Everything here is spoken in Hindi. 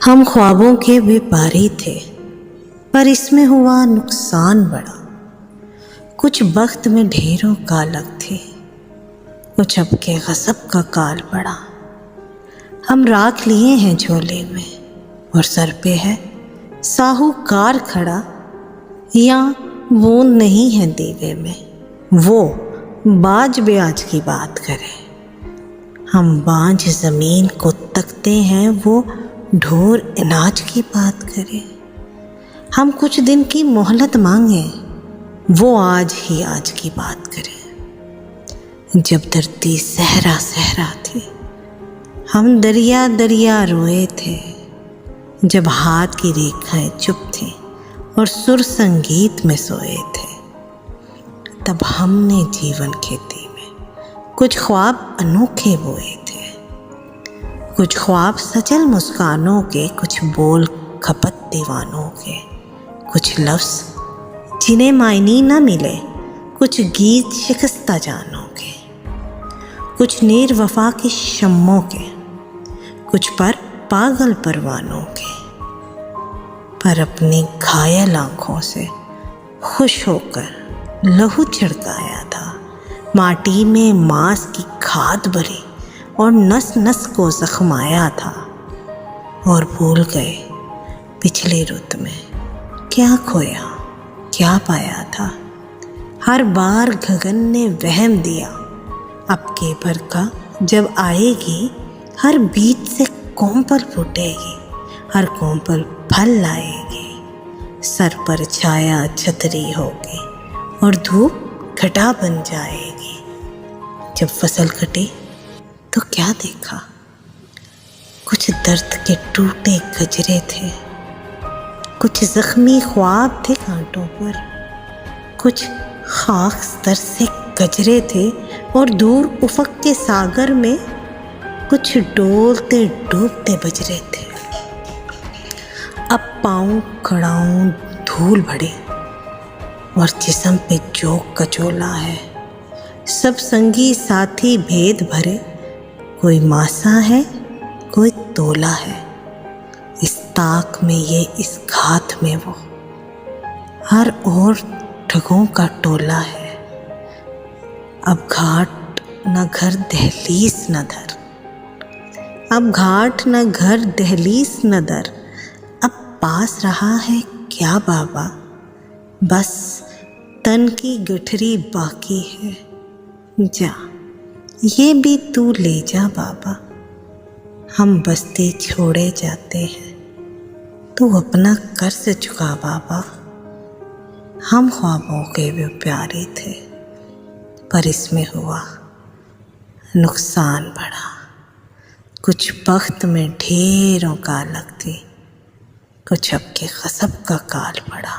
हम ख्वाबों के व्यापारी थे, पर इसमें हुआ नुकसान बड़ा। कुछ वक्त में ढेरों कालक थे, कुछ अब के गज़ब का काल पड़ा। हम राख लिए हैं झोले में और सर पे है साहूकार खड़ा, या बूंद नहीं है दीवे में, वो बाज ब्याज की बात करे। हम बांझ ज़मीन को तकते हैं, वो ढोर अनाज की बात करे। हम कुछ दिन की मोहलत मांगे, वो आज ही आज की बात करे। जब धरती सहरा सहरा थी, हम दरिया दरिया रोए थे। जब हाथ की रेखाएं चुप थी और सुर संगीत में सोए थे, तब हमने जीवन खेती में कुछ ख्वाब अनोखे बोए थे। कुछ ख्वाब सचल मुस्कानों के, कुछ बोल खपत दीवानों के, कुछ लफ्ज़ जिन्हें मायने न मिले, कुछ गीत शिकस्ता जानों के, कुछ नीर वफा के शम्मों के, कुछ पर पागल परवानों के। पर अपनी घायल आँखों से खुश होकर लहू छिड़काया था, माटी में मांस की खाद भरी और नस नस को जख्माया था। और भूल गए पिछली रुत में क्या खोया क्या पाया था। हर बार गगन ने वहम दिया, अब के भर का जब आएगी, हर बीज से कोंपल फूटेगी, हर कोंपल फल लाएगी। सर पर छाया छतरी होगी और धूप घटा बन जाएगी। जब फसल कटी तो क्या देखा, कुछ दर्द के टूटे गजरे थे, कुछ जख्मी ख्वाब थे कांटों पर, कुछ खाक स्तर से गजरे थे, और दूर उफक के सागर में कुछ डोलते डूबते बजरे थे। अब पाँव खड़ाऊं धूल भरी और जिस्म पे जोक कचोला है। सब संगी साथी भेद भरे, कोई मासा है कोई तोला है। इस ताक में ये इस घात में वो, हर ओर ठगों का टोला है। अब घाट न घर दहलीज न दर, अब घाट न घर दहलीज न दर। अब पास रहा है क्या बाबा, बस तन की गठरी बाकी है। जा ये भी तू ले जा बाबा, हम बस्ती छोड़े जाते हैं, तू अपना कर्ज चुका बाबा। हम ख्वाबों के व्यापारी थे, पर इसमें हुआ नुकसान बड़ा। कुछ वक्त में ढेरों कालक थी, कुछ अब के गज़ब का काल पड़ा।